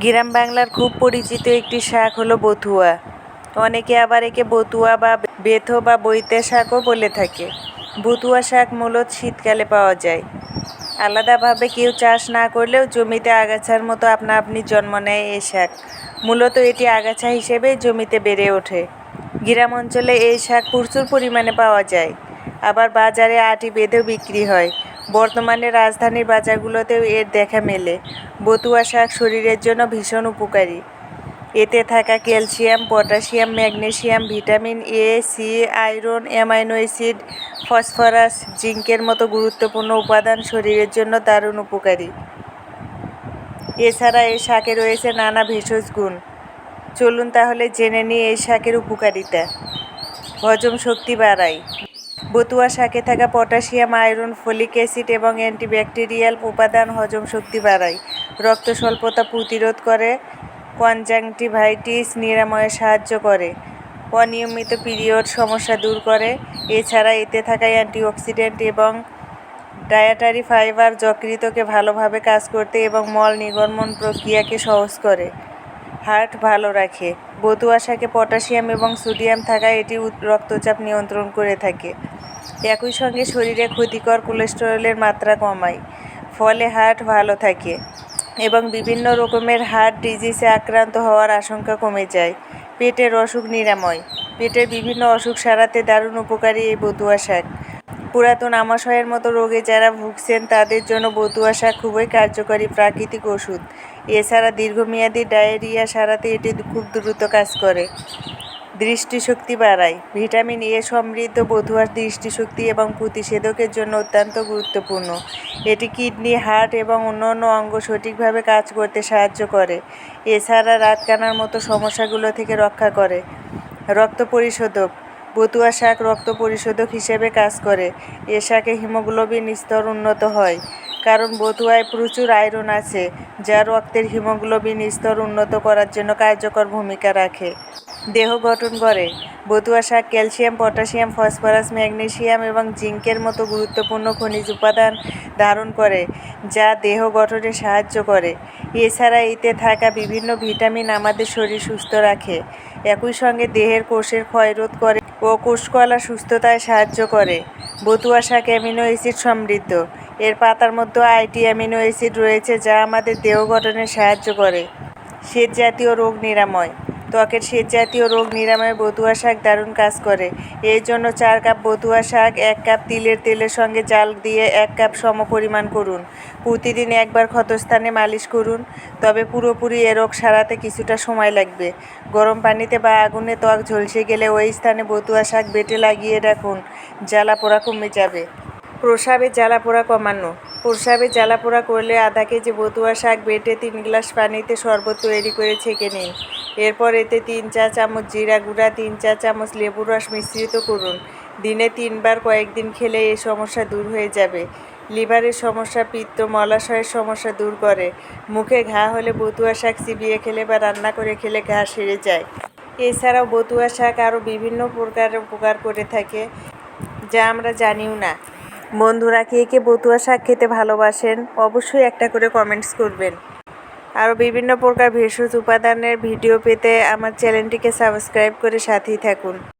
গ্রাম বাংলার খুব পরিচিত একটি শাক হলো বথুয়া। অনেকে আবার একে বতুয়া বা বেথো বা বৈতে শাকও বলে থাকে। বথুয়া শাক মূলত শীতকালে পাওয়া যায়। আলাদাভাবে কেউ চাষ না করলেও জমিতে আগাছার মতো আপনা আপনি জন্ম নেয় এই শাক। মূলত এটি আগাছা হিসেবেই জমিতে বেড়ে ওঠে। গ্রাম অঞ্চলে এই শাক প্রচুর পরিমাণে পাওয়া যায়, আবার বাজারে আটি বেঁধেও বিক্রি হয়। বর্তমানে রাজধানীর বাজারগুলোতেও এর দেখা মেলে। বথুয়া শাক শরীরের জন্য ভীষণ উপকারী। এতে থাকা calcium, potassium, magnesium, vitamin A, C, iron, amino acid, phosphorus, জিঙ্কের মতো গুরুত্বপূর্ণ উপাদান শরীরের জন্য দারুণ উপকারী। এছাড়া এই শাকে রয়েছে নানা ভেষজ গুণ। চলুন তাহলে জেনে নিই এই শাকের উপকারিতা। হজম শক্তি বাড়ায়। বথুয়া শাকে থাকা পটাশিয়াম, আয়রন, ফলিক অ্যাসিড এবং অ্যান্টিব্যাকটেরিয়াল উপাদান হজম শক্তি বাড়ায়। রক্ত স্বল্পতা প্রতিরোধ করে। কনজাংটিভাইটিস নিরাময়ে সাহায্য করে। অনিয়মিত পিরিয়ড সমস্যা দূর করে। এছাড়া এতে থাকা অ্যান্টিঅক্সিডেন্ট এবং ডায়েটারি ফাইবার যকৃতকে ভালোভাবে কাজ করতে এবং মল নির্গমন প্রক্রিয়াকে সহজ করে। হার্ট ভালো রাখে। বথুয়া শাকে পটাশিয়াম এবং সোডিয়াম থাকায় এটি রক্তচাপ নিয়ন্ত্রণ করে থাকে। একই সঙ্গে শরীরে ক্ষতিকর কোলেস্টেরলের মাত্রা কমায়। ফলে হার্ট ভালো থাকে এবং বিভিন্ন রকমের হার্ট ডিজিজে আক্রান্ত হওয়ার আশঙ্কা কমে যায়। পেটের অসুখ নিরাময়। পেটের বিভিন্ন অসুখ সারাতে দারুণ উপকারী এই বথুয়া শাক। পুরাতন আমাশয়ের মতো রোগে যারা ভুগছেন তাদের জন্য বথুয়া শাক খুবই কার্যকরী প্রাকৃতিক ওষুধ। এছাড়া দীর্ঘমেয়াদী ডায়রিয়া সারাতে এটি খুব দ্রুত কাজ করে। দৃষ্টিশক্তি বাড়ায়। ভিটামিন এ সমৃদ্ধ বথুয়া দৃষ্টিশক্তি এবং প্রতিষেধকের জন্য অত্যন্ত গুরুত্বপূর্ণ। এটি কিডনি, হার্ট এবং অন্যান্য অঙ্গ সঠিকভাবে কাজ করতে সাহায্য করে। এছাড়া রাতকানার মতো সমস্যাগুলো থেকে রক্ষা করে। রক্ত পরিশোধক। বথুয়া শাক রক্ত পরিশোধক হিসেবে কাজ করে। এ শাকে হিমোগ্লোবিন স্তর উন্নত হয়, কারণ বথুয়ায় প্রচুর আয়রন আছে, যা রক্তের হিমোগ্লোবিন স্তর উন্নত করার জন্য কার্যকর ভূমিকা রাখে। দেহ গঠন করে। বথুয়া শাক ক্যালসিয়াম, পটাশিয়াম, ফসফরাস, ম্যাগনেসিয়াম এবং জিঙ্কের মতো গুরুত্বপূর্ণ খনিজ উপাদান ধারণ করে, যা দেহ গঠনে সাহায্য করে। এছাড়া এতে থাকা বিভিন্ন ভিটামিন আমাদের শরীর সুস্থ রাখে। একই সঙ্গে দেহের কোষের ক্ষয় রোধ করে ও কোষকলা সুস্থতায় সাহায্য করে। বথুয়া শাক অ্যামিনো অ্যাসিড সমৃদ্ধ। এর পাতার মধ্যে 8টি অ্যামিনো অ্যাসিড রয়েছে, যা আমাদের দেহ গঠনে সাহায্য করে। শ্বেতজাতীয় রোগ নিরাময়। ত্বকের শ্বেতজাতীয় রোগ নিরাময়ে বথুয়া শাক দারুণ কাজ করে। এই জন্য 4 কাপ বথুয়া শাক 1 কাপ তিলের তেলের সঙ্গে জাল দিয়ে 1 কাপ সমপরিমাণ করুন। প্রতিদিন একবার ক্ষতস্থানে মালিশ করুন, তবে পুরোপুরি এ রোগ সারাতে কিছুটা সময় লাগবে। গরম পানিতে বা আগুনে ত্বক ঝলসে গেলে ওই স্থানে বথুয়া শাক বেটে লাগিয়ে রাখুন, জ্বালাপোড়া কমে যাবে। প্রস্রাবে জ্বালাপোড়া কমানো। প্রস্রাবে জ্বালাপোড়া করলে আধা কেজি বথুয়া শাক বেটে 3 গ্লাস পানিতে শরবত তৈরি করে ছেঁকে নিন। এরপর এতে 3 চা চামচ জিরা গুঁড়া, 3 চা চামচ লেবুর রস মিশ্রিত করুন। দিনে 3 বার কয়েকদিন খেলে এই সমস্যা দূর হয়ে যাবে। লিভারের সমস্যা, পিত্ত, মলাশয়ের সমস্যা দূর করে। মুখে ঘা হলে বথুয়া শাক চিবিয়ে খেলে বা রান্না করে খেলে ঘা সেরে যায়। এছাড়াও বথুয়া শাক আরও বিভিন্ন প্রকার উপকার করে থাকে, যা আমরা জানিও না। বন্ধুরা, কে কে বথুয়া শাক খেতে ভালোবাসেন অবশ্যই একটা করে কমেন্টস করবেন। আরও বিভিন্ন প্রকার ভেষজ উপাদানের ভিডিও পেতে আমার চ্যানেলটিকে সাবস্ক্রাইব করে সাথেই থাকুন।